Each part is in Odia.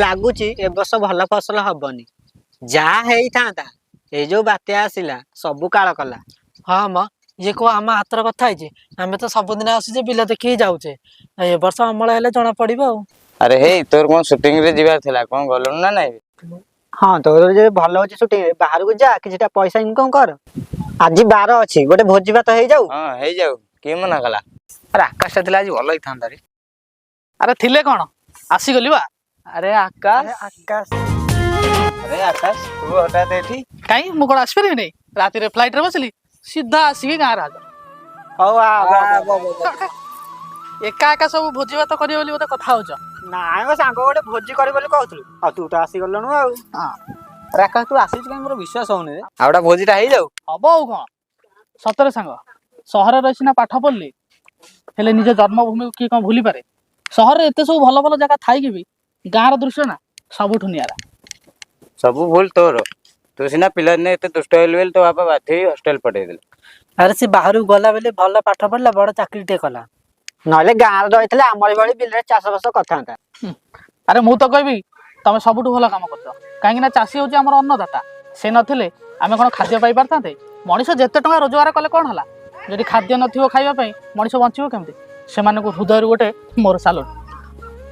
ଲାଗୁଛି ଏ ବର୍ଷ ଭଲ ଫସଲ ହବନି। ଯାହା ହେଇଥାନ୍ତା ଏଇ ଯୋଉ ବାତ୍ୟା ଆସିଲା ସବୁ କାଳ କଲା। ହଁ ମ ଇଏ କୋଉ ଆମ ହାତର କଥା ହେଇଛି। ଆମେ ତ ସବୁଦିନ ଆସୁଛେ ବିଲ ଦେଖିକି ଯାଉଛେ। ଏ ବର୍ଷ ଅମଳ ହେଲେ ଜଣା ପଡିବ ଆଉ। ଆରେ ହେଇ ତୋର କଣ ସୁଟିଂ ରେ ଯିବାର ଥିଲା, କଣ ଗଲୁଣି ନା ନାଇଁ? ହଁ ତୋର ଯଦି ଭଲ ହଉଛି ସୁଟିଂ ରେ ବାହାରକୁ ଯା, କିଛିଟା ପଇସା ଇନକମ କର। ଆଜି ବାର ଅଛି, ଗୋଟେ ଭୋଜି ଭାତ ହେଇଯାଉ। ହଁ ହେଇଯାଉ, କିଏ ମନା କଲା? ଆରେ ଆକାଶଟା ଥିଲା ଆଜି ଭଲ ହେଇଥାନ୍ତା ରେ। ଆରେ ଥିଲେ କଣ ଆସିଗଲି ବା। ଆରେ ଆକାଶ ଆକାଶ ଆରେ ଆକାଶ ତୁ ହଠାତ୍ ଏଠି? କାଇଁ ମୁଁ କଣ ଆସିପାରିବିନି? ରାତିରେ ଫ୍ଲାଇଟ ରେ ବସିଲି ସିଧା ଆସିକି ଗାଁରେ ହାଜର। ହଉ ଏକା ଏକା ସବୁ ଭୋଜି ଭାତ କରିବ ବୋଲି ବୋଧେ କଥା ହଉଛ? ନାଇଁ ମୋ ସାଙ୍ଗ ଗୋଟେ ଭୋଜି କରିବ ବୋଲି କହୁଥିଲୁ, ଆଉ ତୁ ତ ଆସିଗଲୁଣୁ ଆଉ। ଆରେ ଆକାଶ ତୁ ଆସିଛୁ କାଇଁ ମୋର ବିଶ୍ୱାସ ହଉନି ରେ। ଆଉ ଗୋଟେ ଭୋଜିଟା ହେଇଯାଉ। ହବ ଆଉ କଣ? ସତରେ ସାଙ୍ଗ, ସହରରେ ସିନା ପାଠ ପଢିଲି, ହେଲେ ନିଜ ଜନ୍ମଭୂମିକୁ କିଏ କଣ ଭୁଲି ପାରେ? ସହରରେ ଏତେ ସବୁ ଭଲ ଭଲ ଜାଗା ଥାଇକି ବି ଗାଁର ଦୃଶ୍ୟ ନା ସବୁଠୁ ନିଆରା। ସବୁ ଭୁଲ ତୋର। ତୁ ସିନା ପିଲାଦିନେ ଏତେ ଦୁଷ୍ଟ ହେଲୁ ବୋଲି ତୋ ବାପା ବାଧ୍ୟ ହେଇ ହଷ୍ଟେଲ ପଠେଇଦେଲେ। ଆରେ ସେ ବାହାରକୁ ଗଲା ବୋଲି ଭଲ ପାଠ ପଢିଲା, ବଡ ଚାକିରି ଟେ କଲା। ନହେଲେ ଗାଁରେ ରହିଥିଲେ ଆମରି ଭଳି ବିଲରେ ଚାଷ ବାସ କରିଥାନ୍ତା। ଆରେ ମୁଁ ତ କହିବି ତମେ ସବୁଠୁ ଭଲ କାମ କରୁଛ, କାହିଁକି ନା ଚାଷୀ ହଉଛି ଆମର ଅନ୍ନଦାତା। ସେ ନଥିଲେ ଆମେ କଣ ଖାଦ୍ୟ ପାଇ ପାରିଥାନ୍ତେ? ମଣିଷ ଯେତେ ଟଙ୍କା ରୋଜଗାର କଲେ କଣ ହେଲା, ଯଦି ଖାଦ୍ୟ ନଥିବ ଖାଇବା ପାଇଁ ମଣିଷ ବଞ୍ଚିବ କେମିତି? ସେମାନଙ୍କୁ ହୃଦୟରୁ ଗୋଟେ ମୋର ସାଲୁଟ।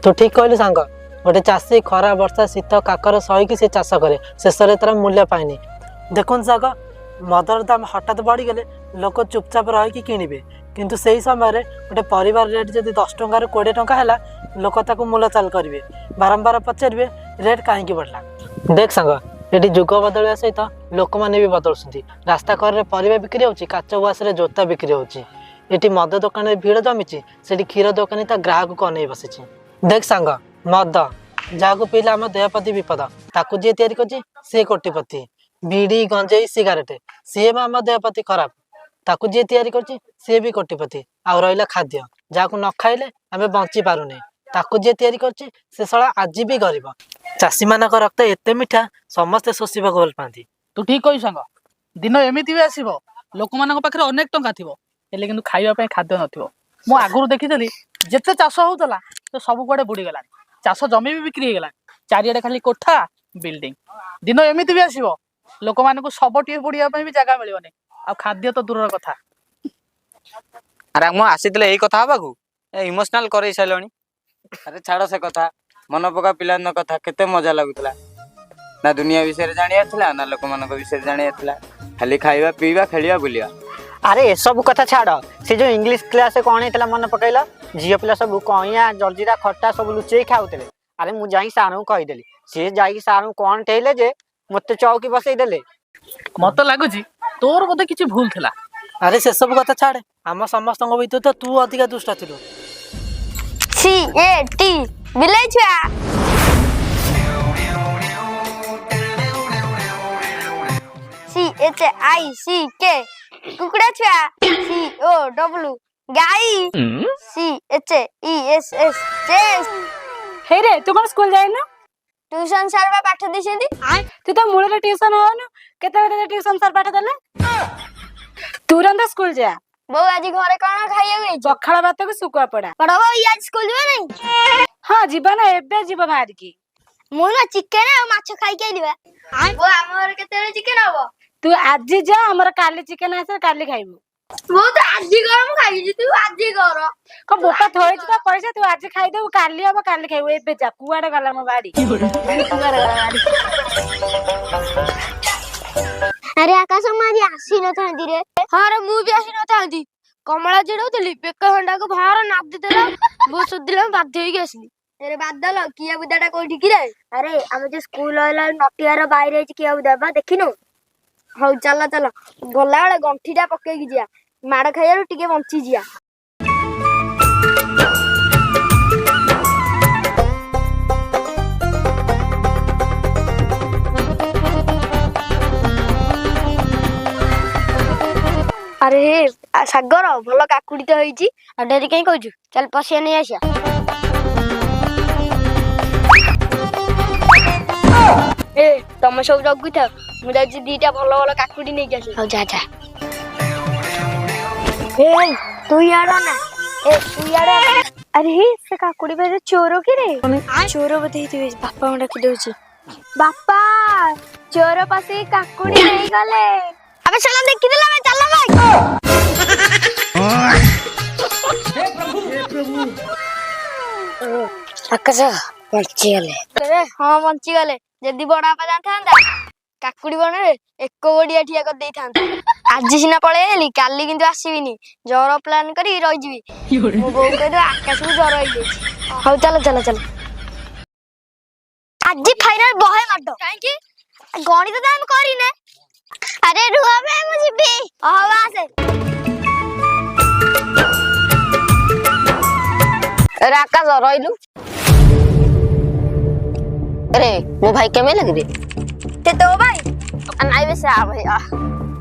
ତୁ ଠିକ କହିଲୁ ସାଙ୍ଗ। ଗୋଟେ ଚାଷୀ ଖରା ବର୍ଷା ଶୀତ କାକର ସହିକି ସେ ଚାଷ କରେ, ଶେଷରେ ତାର ମୂଲ୍ୟ ପାଏନି। ଦେଖନ୍ତୁ ସାଙ୍ଗ, ମଦର ଦାମ ହଠାତ୍ ବଢିଗଲେ ଲୋକ ଚୁପଚାପ ରହିକି କିଣିବେ, କିନ୍ତୁ ସେଇ ସମୟରେ ଗୋଟେ ପରିବାର ରେଟ୍ ଯଦି 10 ଟଙ୍କାରୁ 20 ଟଙ୍କା ହେଲା, ଲୋକ ତାକୁ ମୂଲଚାଲ କରିବେ, ବାରମ୍ବାର ପଚାରିବେ ରେଟ୍ କାହିଁକି ବଢିଲା। ଦେଖ ସାଙ୍ଗ, ଏଠି ଯୁଗ ବଦଳିବା ସହିତ ଲୋକମାନେ ବି ବଦଳୁଛନ୍ତି। ରାସ୍ତା କରରେ ପରିବା ବିକ୍ରି ହଉଛି, କାଚ ଗ୍ଲାସରେ ଜୋତା ବିକ୍ରି ହଉଛି। ଏଠି ମଦ ଦୋକାନରେ ଭିଡ଼ ଜମିଛି, ସେଠି କ୍ଷୀର ଦୋକାନୀ ତା ଗ୍ରାହକକୁ ଅନେଇ ବସିଛି। ଦେଖ ସାଙ୍ଗ, ମଦ ଯାହାକୁ ପିଇଲେ ଆମ ଦେହ ପ୍ରତି ବିପଦ, ତାକୁ ଯିଏ ତିଆରି କରୁଛି ସିଏ କୋଟିପତି। ବିଡି ଗଞ୍ଜେଇ ସିଗାରେଟ ସିଏ ବି ଆମ ଦେହ ପ୍ରତି ଖରାପ, ତାକୁ ଯିଏ ତିଆରି କରୁଛି ସିଏ ବି କୋଟିପତି। ଆଉ ରହିଲା ଖାଦ୍ୟ, ଯାହାକୁ ନ ଖାଇଲେ ଆମେ ବଞ୍ଚି ପାରୁନେ, ତାକୁ ଯିଏ ତିଆରି କରୁଛି ସେ ଶଳା ଆଜି ବି ଗରିବ। ଚାଷୀମାନଙ୍କ ରକ୍ତ ଏତେ ମିଠା, ସମସ୍ତେ ଶୋଷିବାକୁ ଭଲ ପାଆନ୍ତି। ତୁ ଠିକ କହିଛୁ ସାଙ୍ଗ। ଦିନ ଏମିତି ବି ଆସିବ ଲୋକମାନଙ୍କ ପାଖରେ ଅନେକ ଟଙ୍କା ଥିବ, ହେଲେ କିନ୍ତୁ ଖାଇବା ପାଇଁ ଖାଦ୍ୟ ନଥିବ। ମୁଁ ଆଗରୁ ଦେଖିଥିଲି ଯେତେ ଚାଷ ହଉଥିଲା ସେ ସବୁ କୁଆଡେ ବୁଡିଗଲାଣି। ଚାଷ ଜମି ବି ବିକ୍ରି ହେଇଗଲାଣି, ଚାରିଆଡେ ଖାଲି କୋଠା ବିଲ୍ଡିଂ। ଦିନ ଏମିତି ବି ଆସିବ ଲୋକମାନଙ୍କୁ ଶବଟିଏ ପୋଡିବା ପାଇଁ ବି ଜାଗା ମିଳିବନି, ଆଉ ଖାଦ୍ୟ ତ ଦୂରର କଥା। ଆରେ ମୁଁ ଆସିଥିଲେ ଏଇ କଥା ହବାକୁ, ଇମୋସନାଲ କରେଇ ସାରିଲଣି। ଆରେ ଛାଡ ସେ କଥା, ମନ ପକା ପିଲାଦିନ କଥା, କେତେ ମଜା ଲାଗୁଥିଲା। ନା ଦୁନିଆ ବିଷୟରେ ଜାଣିବାର ଥିଲା, ନା ଲୋକମାନଙ୍କ ବିଷୟରେ ଜାଣିବାର ଥିଲା। ଖାଲି ଖାଇବା ପିଇବା ଖେଳିବା ବୁଲିବା। ଆରେ ଏସବୁ କଥା ଛାଡ, ସେ ଯୋଉ ଇଂଲିଶ କ୍ଲାସରେ କଣ ହେଇଥିଲା ମନେ ପକେଇଲ? ଝିଅ ପିଲା ସବୁ କଇଁଆ ଜଲଜିରା ଖଟା ସବୁ ଲୁଚେଇ ଖାଉଥିଲେ। ଆରେ ମୁଁ ଯାଇକି ସାରଙ୍କୁ କହିଦେଲି, ସିଏ ଯାଇକି ସାରଙ୍କୁ କଣ ଟେଇଲେ ଯେ ମତେ ଚଉକି ବସେଇ ଦେଲେ। ମତେ ଲାଗୁଛି ତୋର ବୋଧେ କିଛି ଭୁଲ ଥିଲା। ଆରେ ସେସବୁ କଥା ଛାଡେ, ଆମ ସମସ୍ତଙ୍କ ଭିତରୁ ତ ତୁ ଅଧିକା ଦୁଷ୍ଟ ଥିଲୁ। CAT ବିଲେଇ ଛୁଆ। CHICK କୁକୁଡ଼ା ଛୁଆ। COW ଗାଈ। CHESS chess. ହେଇ ରେ, ତୁ କଣ ସ୍କୁଲ ଯାଇନୁ? ଟ୍ୟୁସନ ସାର୍ ବା ପାଠ ଦେଇଛନ୍ତି। ତୁ ତ ମୂଳରେ ଟ୍ୟୁସନ ହଉନୁ, କେତେବେଳେ ଟ୍ୟୁସନ ସାର୍ ପାଠ ଦେଲେ? ତୁରନ୍ତ ସ୍କୁଲ ଯା। ବୋଉ ଆଜି ଘରେ କଣ ଖାଇବାକୁ ହେଇଛି? ପଖାଳ ଭାତକୁ ଶୁଖୁଆ ପୋଡା। ବଡ ବୋଉ ଇଏ ଆଜି ସ୍କୁଲ ଯିବ ନାଇଁ? ହଁ ଯିବ ନା, ଏବେ ଯିବ ବାହାରିକି। ମୁଁ ନା ଚିକେନ ଆଉ ମାଛ ଖାଇକି ଆଇଲି ବା। ବୋଉ ଆମ ଘରେ କେତେବେଳେ ଚିକେନ ହବ? ତୁ ଆଜି ଯା, ଆମର କାଲି ଚିକେନ ଆସିବ, କାଲି ଖାଇବୁ। ବୋଉ ତ ଆଜି କର, ମୁଁ ଖାଇଛି, ତୁ ଆଜି କର। କଣ ବୋପା ଥୋଇଛୁ ତ ପଇସା, ତୁ ଆଜି ଖାଇଦବୁ, କାଲି ହବ କାଲି ଖାଇବୁ। ଏବେ ଯା, କୁଆଡେ ଗଲା ମୋ ବାଡି? ଆରେ ଆକାଶ, ମୁଁ ଆଜି ଆସିନଥାନ୍ତି ରେ। ହଁ ରେ, ମୁଁ ବି ଆସିନଥାନ୍ତି। କମଳା ଚିଡଉଥିଲି, ବେକ ହଣ୍ଡାକୁ ଭାର ନାଦି ଦେଲା, ବୋଉ ଶୋଧିଲା, ବାଧ୍ୟ ହେଇକି ଆସିଲି। ଆରେ ବାଦଲ, କିଆ ବୁଦାଟା କୋଉଠି କି ରେ? ଆରେ ଆମେ ଯୋଉ ସ୍କୁଲ ରହିଲା ନଟିଆର বাইরে ହେଇଛି କିଆ ବୁଦା ବା, ଦେଖିନୁ? ହଉ ଚାଲ ଚାଲ, ଗଲାବେଳେ ଗଣ୍ଠିଟା ପକେଇକି ଯିବା, ମାଡ ଖାଇବାରୁ ଟିକେ ବଞ୍ଚିଯିବା। ଆରେ ସାଗର, ଭଲ କାକୁଡି ତ ହେଇଛି, ଆଉ ଡେରି କାହିଁ କହୁଛୁ? ଚାଲ ପଶିଆ ନେଇ ଆସିବା। ଏ ତମେ ସବୁ ଜଗୁଥାଅ, ମୁଁ ଯାଉଛି ଦିଟା ଭଲ ଭଲ କାକୁଡି ନେଇକି ଆସିବି। ହଉ ଯା ଯା। ତୁ ଇଆଡ ନା, ତୁ ଇଆଡ। अरे से काकुड़ी बारे चोर कि रे चोर बोधे बापा डाकी दउची बापा चोर पासे काकुड़ी नहीं गले अबे चला देखि देला मैं चल भाई आकाश बंची गले हां बंची गले जदी बड़ा बापा जानथांदा काकुड़ी बने एक गोड़िया ठिया कर देई थांता आज सिना पळे एली काली किंतु आसीबिनी जर प्लान करी रहि जीवी मो बो कह दो आकाश को जर होई हौ चलो चलो चलो आज फाइनल बहे माडो काहे की गणित तो हम करी ने अरे रुआ बे मु जीबी हवा से अरे आकाश रहिलु अरे मो भाई केमे लगी रे ते तो भाई नाइ बे से भाई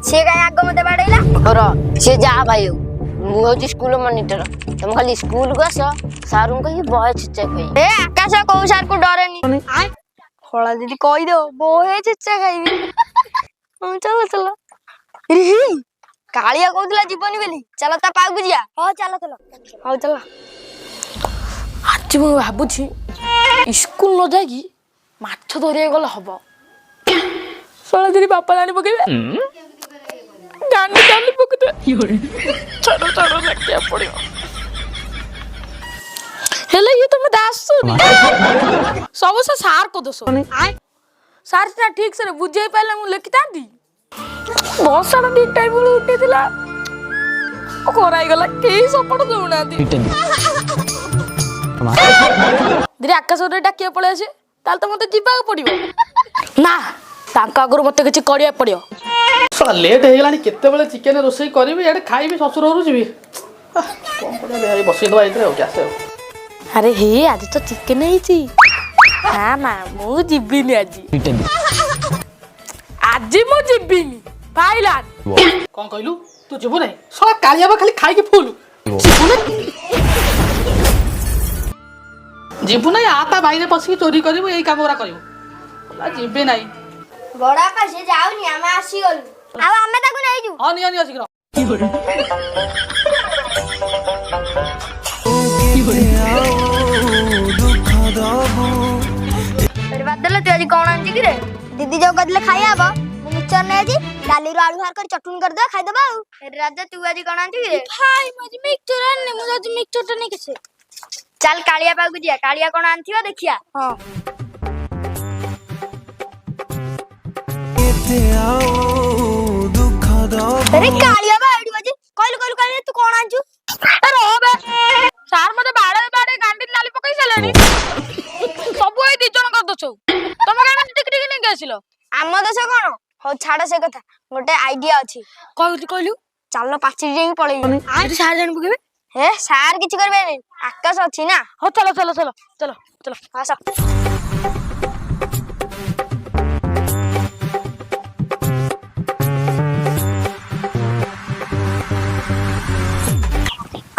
से काय आगो मते बाडैला और से जा भाई मु हो स्कूल मॉनिटर तुम खाली स्कूल को आसो सारू कहि बहे चिच्चा कहि ए आकाश को सार को डरेनी होला दीदी कहि दो बोहे चिच्चा खाइबी हां चलो चलो रे कालिया कहतला जीवनी बेली चलो ता पाउ बुझिया हां चलो चलो हां चलो आज मु भाबुछि स्कूल न जागी माछ धरिया गले हबो साला तेरी बापा जानी पकेबे गांडी गांडी पकते छोड़ो छोड़ो लगिया पड़ियो हेले ये तो मैं दास सुनी सब से सार को दोसो सार से ठीक से बुझे पहले मु लिखता दी बहुत सारा ठीक टाइम में उठे दिला ओ कोराई गला केही सपोर्ट दोना दी दिरे आकाश रे डाकिया पळे आसे ताल तो मते जिबा पड़िबो ना तांका आगुर मते किछि करिया पड़ियो साला लेट हे गेलानी केते बेले चिकन रोसई करबी एडे खाइबी ससुर होरु जीबी कोन पड़े दे बसि दवा इतरे हो कैसे हो अरे हे आज तो चिकन ହେଇଛି ना ना मु जिबिनी आज मु जिबिनी पाइला कोन कहलु तू जीबो नै साला कालिया बा खाली खाइ के फूल जीबो नै आता बाइरे पसी चोरी करबो एई काम ओरा करबो ला जीबे नै बड़ा पासे जाउनी हम आसी गलु अब हमें ताकू नहीं जू हां निया शीघ्र अरे बादल तू आज कौन आंजी कि रे दीदी जो कदले खाई आबो मु मिक्सचर नै जी डाली रो आलू भार कर चटनी कर दे खाई दबा अरे राजा तू आज कौन आंजी कि रे भाई मज मिक्सचर ने मु आज मिक्सचर तो नहीं किसे चल कालिया पाऊ दिया कालिया कौन आंथियो देखिया हां अरे कालिया बा आइडी बाजी कहलु कालिया तू कौन आंजू अरे हो बे सार मते बाड़े बाड़े गांडी लाली पकई सलेनी सब ए दी जण कर दछौ तम गाना टिक टिक नै गेसिलो आम दस कौन हो छाड़ से कथा गोटे आइडिया अछि कहलु चलो पाची जाई पळेई अरे सार जान पकेबे हे सार किछ करबे नै आकाश अछि ना हो चलो चलो चलो चलो चलो आसा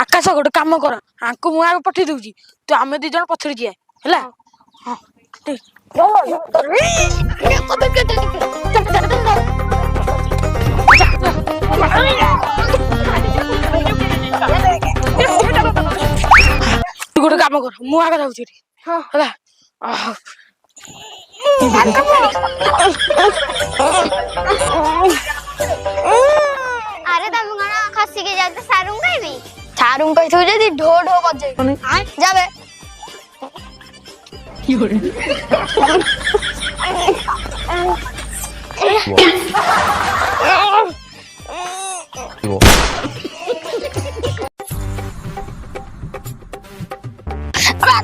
आकाश गोटे काम कर आंको मु आगे पठे दउची तो आमे दी जण पछड़ी जिया हला हां गोटे काम कर मु आगे जाउची हला अरे तम गना खसी के जाते सारुं कहबी सारुं कहि थौ जदी ढो ढो बजे जाबे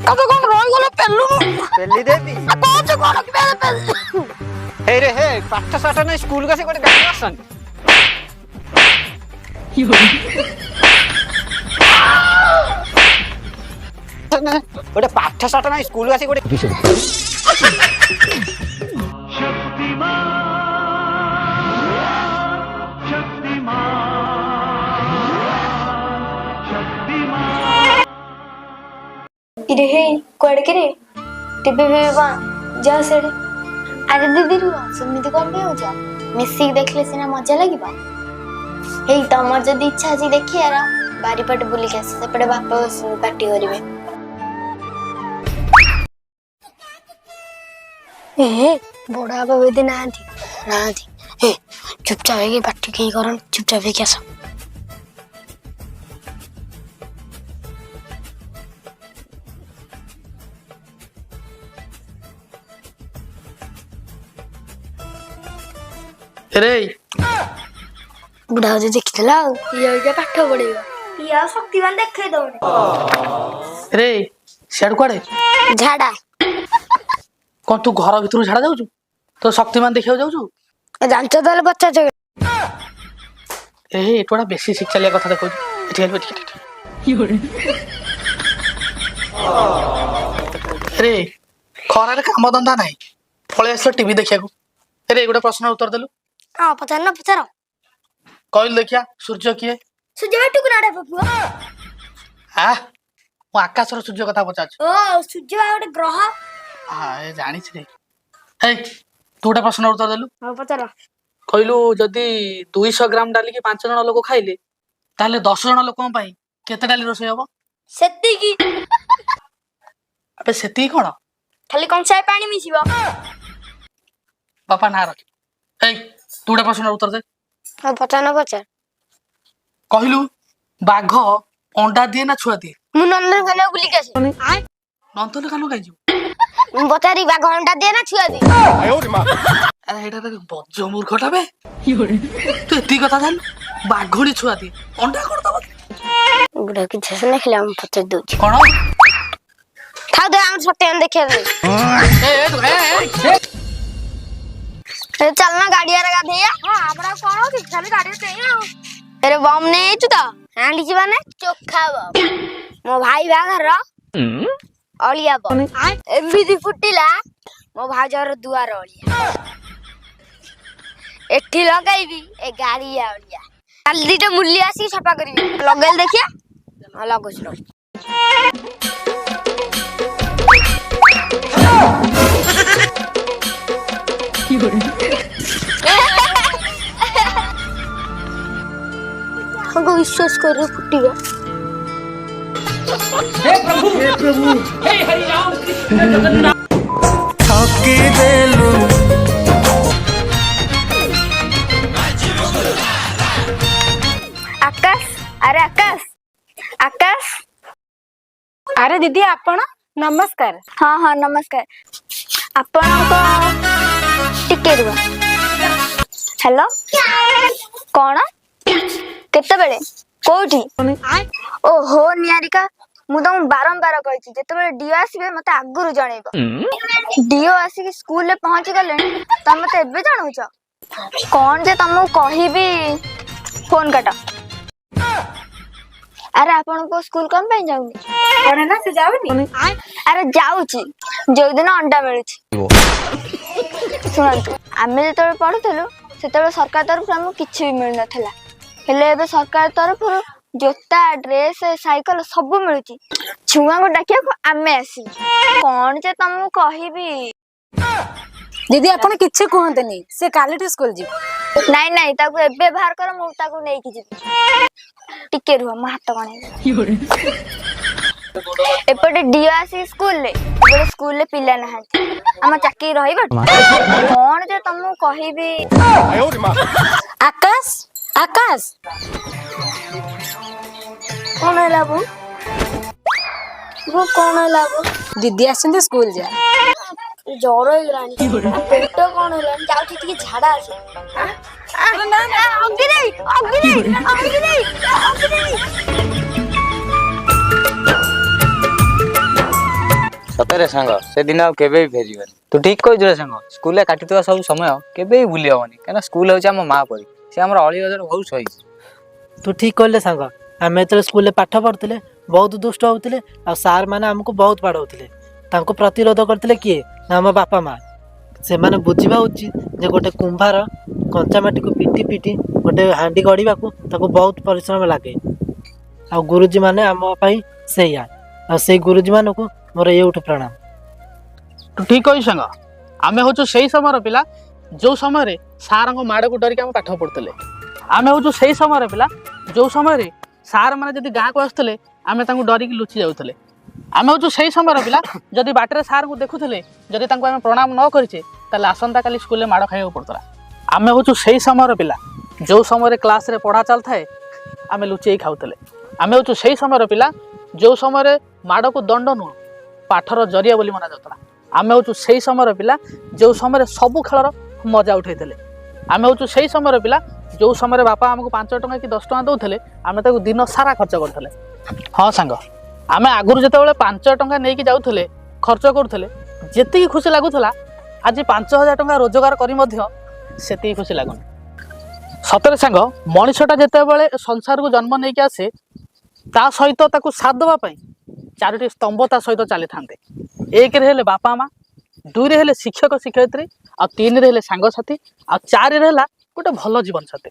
कब कोन रोई गलो पेल्लु पेली देबी कोन से कोन के पेल्लु हे रे हे पाठ साठ नै स्कूल का से गोटे गाड़ी आसन गोटे पाठ साठ नै स्कूल का से गोटे इरे हे कोड के रे टीवी बा जा सेडे अरे दीदी रुआ सुमित कोन पे हो जा मिसी देखले सिना मजा लागिबा हे तमर जदी इच्छा अछि देखियारा बारीपट बुली के सेपटे बापा पार्टी करिवे ए बड़ बाबा बेदे नांती नांती ए चुपचाप ହେଇକି ପାଟି କେହି କରନି ଚୁପଚାପ ହେଇକି ଆସ। रे ବୁଢା ଯେ ଦେଖିଥିଲା ଆଉ ଇଏ ଏଇଟା ପାଠ ପଢେଇବ ଇଏ ଆଉ ଶକ୍ତିମାନ ଦେଖେଇ ଦଉନି ରେ ସିଆଡୁ କୁଆଡେ ଝାଡା କଣ ତୁ ଘର ଭିତରୁ ଝାଡା ଯାଉଛୁ ତୋ ଶକ୍ତିମାନ ଦେଖିବାକୁ ଯାଉଛୁ? ଜାଣିଛ ତାହେଲେ ପଚାରୁଛ ଏଇ ଏଠୁ ଗୋଟେ ବେଶୀ ଶିକ୍ଷାଳିଆ କଥା ଦେଖଉଛୁ ଏଠି ଆଇଲୁ ଏଠି ରେ ଖରାରେ କାମ ଧନ୍ଦା ନାହିଁ ପଳେଇ ଆସିଲ ଟିଭି ଦେଖିବାକୁ। ରେ ଗୋଟେ ପ୍ରଶ୍ନର ଉତ୍ତର ଦେଲୁ ହଁ ପଚାର ନା ପଚାର କହିଲୁ ଦେଖିଆ ସୂର୍ଯ୍ୟ କିଏ? ସୂର୍ଯ୍ୟ ଭାଇ ଟୁକୁନାଟା ପୁଅ ଆ ମୁଁ ଆକାଶର ସୂର୍ଯ୍ୟ କଥା ପଚାରୁଛି। ଓ ସୂର୍ଯ୍ୟ ଭାଇ ଗୋଟେ ଗ୍ରହ ଏ ଜାଣିଛି ରେ ହେଇ ତୁ ଗୋଟେ ପ୍ରଶ୍ନର ଉତ୍ତର ଦେଲୁ ହଁ ପଚାର କହିଲୁ ଯଦି 200 ଗ୍ରାମ ଡାଲି କି 5 ଜଣ ଲୋକ ଖାଇଲେ ତାହେଲେ 10 ଜଣ ଲୋକଙ୍କ ପାଇଁ କେତେ ଡାଲି ରୋଷେଇ ହବ? ସେତିକି ଆବେ ସେତିକି କଣ ଖାଲି କଂସାଏ ପାଣି ମିଶିବ ବାପା ନା ରଖ। ହେଇ ତୁ ଗୋଟେ ପ୍ରଶ୍ନର ଉତ୍ତର ଦେ ହଁ ପଚାର ନା ପଚାର କହିଲୁ ବାଘ ଅଣ୍ଡା ଦିଏ ନା ଛୁଆ ଦିଏ? ମୁଁ ନନ୍ଦନକାନନ ବୁଲିକି ଆସିବି ନନ୍ଦନକାନନ କାଇଁ ଯିବୁ? ମୁଁ ପଚାରି ବାଘ ଅଣ୍ଡା ଦିଏ ନା ଛୁଆ ଦିଏ ଆରେ ଏଇଟା ତ ବଜ ମୂର୍ଖଟା ବେ ତୁ ଏତିକି କଥା ଜାଣିଲୁ ବାଘୁଣୀ ଛୁଆ ଦିଏ ଅଣ୍ଡା କଣ ଦବ? ବୁଢା କିଛି ଆସେନା ଖାଲି ଆମେ ପଚାରି ଦଉଛି କଣ ଥାଉ ଦେ ଆମେ ସତ୍ୟାନ ଦେଖିବା ଚାଲନା ଗାଡିଆରେ ଗାଧେଇଆ ହଁ ଆମର କଣ ଅଛି ଖାଲି ଗାଡିରେ ଦେଇ ଆଉ ଏରେ ବମ୍ ନେଇଛୁ ତ ଆଣିଛି ମାନେ ଚୋଖା ବମ୍ ମୋ ଭାଇ ବାହାଘର ଅଳିଆ ବମ୍ ଏମିତି ଫୁଟିଲା ମୋ ଭାଉଜର ଦୁଆର ଅଳିଆ ଏଠି ଲଗେଇବି ଏ ଗାଡିଆ ଅଳିଆ କାଲି ଦିଟା ମୁଲି ଆସିକି ସଫା କରିବି ଲଗେଇଲେ ଦେଖିଆ ହଁ ଲଗଉଛି विश्वास कर फुटिगा आकाश अरे आकाश आकाश अरे दीदी आपण नमस्कार। हाँ हाँ नमस्कार आपण टिके रुह हेलो कौन केते बेले कोठी ओहो नियारिका मु तुम बारंबार कही जिते डीओ आसबे मते आगुरु जनइबो डीओ आसिक स्कूल ले पहुंची गले तम मते एबे जानउछ कौन जे तुमको कहिबी फोन काट अरे आपण को स्कूल कम पे जाउनी पढ़े ना से जाउनी अरे जाउची जो दिन अंडा मिलुची सुनंतु आमे जेते पढुथलु सेते सरकार तरफ हमको किछि भी मिल नथला हेले एबे सरकार तरफ जोता ड्रेस साइकिल सब मिलुची छुआ को डाकिया को आमे आसी कोन जे तुमको कहिबी दीदी आपण किछि कहंतनी से कालीटी स्कूल जी नहीं नहीं ताको एबे बाहर कर मु ताको नै कि जी टिके रुह म हाथ कोने एपटे डीओ आसी स्कूल ले एपटे स्कूल ले पिला नहा हम चाकी रहिबा कोन जे तुमको कहिबी आकाश आकाश कौन है लाबू वो कौन है लाबू दीदी आछन स्कूल जा जोर हो गलानी पेट कौन है लानी जाउ ठीक झाड़ा आसे ना ना अग्गी नहीं सତରେ ସାଙ୍ଗ ସେ ଦିନ ଆଉ କେବେ ବି ଫେରିବନି। ତୁ ଠିକ କହିଛୁ ରେ ସାଙ୍ଗ ସ୍କୁଲରେ କାଟିଥିବା ସବୁ ସମୟ କେବେ ବି ଭୁଲି ହବନି କାହିଁକିନା ସ୍କୁଲ ହେଉଛି ଆମ ମା ପରି ସେ ଆମର ଅଳି ଗଜର ବହୁତ ସହିଛି। ତୁ ଠିକ କହିଲେ ସାଙ୍ଗ ଆମେ ଯେତେବେଳେ ସ୍କୁଲରେ ପାଠ ପଢୁଥିଲେ ବହୁତ ଦୁଷ୍ଟ ହଉଥିଲେ ଆଉ ସାର୍ ମାନେ ଆମକୁ ବହୁତ ବାଡଉଥିଲେ ତାଙ୍କୁ ପ୍ରତିରୋଧ କରିଥିଲେ କିଏ ନା ଆମ ବାପା ମା ସେମାନେ ବୁଝିବା ଉଚିତ ଯେ ଗୋଟେ କୁମ୍ଭାର କଞ୍ଚା ମାଟିକୁ ପିଟି ପିଟି ଗୋଟେ ହାଣ୍ଡି ଗଢିବାକୁ ତାକୁ ବହୁତ ପରିଶ୍ରମ ଲାଗେ ଆଉ ଗୁରୁଜୀ ମାନେ ଆମ ପାଇଁ ସେଇଆ ଆଉ ସେଇ ଗୁରୁଜୀ ମାନଙ୍କୁ ମୋର ଏଉଠୁ ପ୍ରଣାମ। ତୁ ଠିକ କହିଛୁ ସାଙ୍ଗ ଆମେ ହଉଛୁ ସେଇ ସମୟର ପିଲା ଯୋଉ ସମୟରେ ସାରଙ୍କ ମାଡକୁ ଡରିକି ଆମେ ପାଠ ପଢୁଥିଲେ ଆମେ ହଉଛୁ ସେଇ ସମୟର ପିଲା ଯୋଉ ସମୟରେ ସାର୍ ମାନେ ଯଦି ଗାଁକୁ ଆସୁଥିଲେ ଆମେ ତାଙ୍କୁ ଡରିକି ଲୁଚି ଯାଉଥିଲେ ଆମେ ହଉଛୁ ସେଇ ସମୟର ପିଲା ଯଦି ବାଟରେ ସାର୍ଙ୍କୁ ଦେଖୁଥିଲେ ଯଦି ତାଙ୍କୁ ଆମେ ପ୍ରଣାମ ନ କରିଛେ ତାହେଲେ ଆସନ୍ତାକାଲି ସ୍କୁଲରେ ମାଡ଼ ଖାଇବାକୁ ପଡ଼ୁଥିଲା। ଆମେ ହଉଛୁ ସେଇ ସମୟର ପିଲା ଯେଉଁ ସମୟରେ କ୍ଲାସରେ ପଢ଼ା ଚାଲିଥାଏ ଆମେ ଲୁଚେଇ ଖାଉଥିଲେ। ଆମେ ହଉଛୁ ସେଇ ସମୟର ପିଲା ଯେଉଁ ସମୟରେ ମାଡ଼କୁ ଦଣ୍ଡ ନୁହଁ ପାଠର ଜରିଆ ବୋଲି ମନା ଯାଉଥିଲା। ଆମେ ହଉଛୁ ସେଇ ସମୟର ପିଲା ଯେଉଁ ସମୟରେ ସବୁ ଖେଳର ମଜା ଉଠାଇଥିଲେ। ଆମେ ହଉଛୁ ସେଇ ସମୟର ପିଲା ଯେଉଁ ସମୟରେ ବାପା ଆମକୁ 5 ଟଙ୍କା କି 10 ଟଙ୍କା ଦେଉଥିଲେ ଆମେ ତାକୁ ଦିନ ସାରା ଖର୍ଚ୍ଚ କରୁଥିଲେ। ହଁ ସାଙ୍ଗ, ଆମେ ଆଗରୁ ଯେତେବେଳେ 5 ଟଙ୍କା ନେଇକି ଯାଉଥିଲେ ଖର୍ଚ୍ଚ କରୁଥିଲେ ଯେତିକି ଖୁସି ଲାଗୁଥିଲା ଆଜି 5,000 ଟଙ୍କା ରୋଜଗାର କରି ମଧ୍ୟ ସେତିକି ଖୁସି ଲାଗୁନି। ସତରେ ସାଙ୍ଗ, ମଣିଷଟା ଯେତେବେଳେ ସଂସାରକୁ ଜନ୍ମ ନେଇକି ଆସେ ତା ସହିତ ତାକୁ ସାଥ ଦେବା ପାଇଁ 4ଟି ସ୍ତମ୍ଭ ତା ସହିତ ଚାଲିଥାନ୍ତେ। 1ରେ ହେଲେ ବାପା ମା, 2ରେ ହେଲେ ଶିକ୍ଷକ ଶିକ୍ଷୟିତ୍ରୀ, ଆଉ 3ରେ ହେଲେ ସାଙ୍ଗସାଥି, ଆଉ 4ରେ ହେଲା ଗୋଟେ ଭଲ ଜୀବନ ସାଥୀ।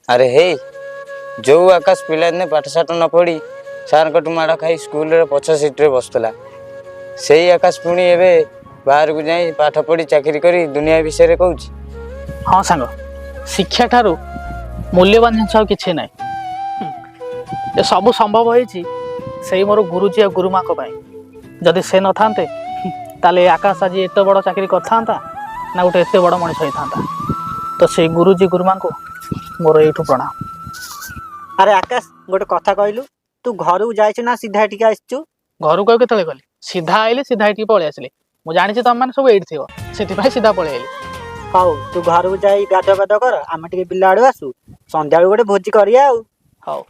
ଆରେ ହେ, ଯୋଉ ଆକାଶ ପିଲାଦିନେ ପାଠଶାଠ ନ ପଢ଼ି ସାର୍ଙ୍କଠୁ ମାଡ଼ ଖାଇ ସ୍କୁଲରେ ପଛ ସିଟ୍ରେ ବସୁଥିଲା ସେଇ ଆକାଶ ପୁଣି ଏବେ ବାହାରକୁ ଯାଇ ପାଠ ପଢ଼ି ଚାକିରି କରି ଦୁନିଆ ବିଷୟରେ କହୁଛି। ହଁ ସାଙ୍ଗ, ଶିକ୍ଷା ଠାରୁ ମୂଲ୍ୟବାନ ଜିନିଷ ଆଉ କିଛି ନାହିଁ। ଏ ସବୁ ସମ୍ଭବ ହେଇଛି ସେଇ ମୋର ଗୁରୁଜୀ ଆଉ ଗୁରୁମାଙ୍କ ପାଇଁ। ଯଦି ସେ ନଥାନ୍ତେ ତାହେଲେ ଏ ଆକାଶ ଆଜି ଏତେ ବଡ଼ ଚାକିରି କରିଥାନ୍ତା ନା ଗୋଟେ ଏତେ ବଡ଼ ମଣିଷ ହେଇଥାନ୍ତା। ତ ସେଇ ଗୁରୁଜୀ ଗୁରୁମାଙ୍କୁ ମୋର ଏଇଠୁ ପ୍ରଣାମ। ଆରେ ଆକାଶ, ଗୋଟେ କଥା କହିଲୁ, ତୁ ଘରକୁ ଯାଇଛୁ ନା ସିଧା ଏଠିକି ଆସିଛୁ? ଘରକୁ ଆଉ କେତେବେଳେ ଗଲି, ସିଧା ଆଇଲି, ସିଧା ଏଠିକି ପଳେଇ ଆସିଲି। ମୁଁ ଜାଣିଛି ତମମାନେ ସବୁ ଏଇଠି ଥିବ, ସେଥିପାଇଁ ସିଧା ପଳେଇ ଆଇଲି। ହଉ, ତୁ ଘରକୁ ଯାଇ ଗାଧୁଆ ପାଧୁଆ କର, ଆମେ ଟିକେ ବିଲ ଆଡୁ ଆସୁ, ସନ୍ଧ୍ୟାବେଳୁ ଗୋଟେ ଭୋଜି କରିବା ଆଉ। ହଉ।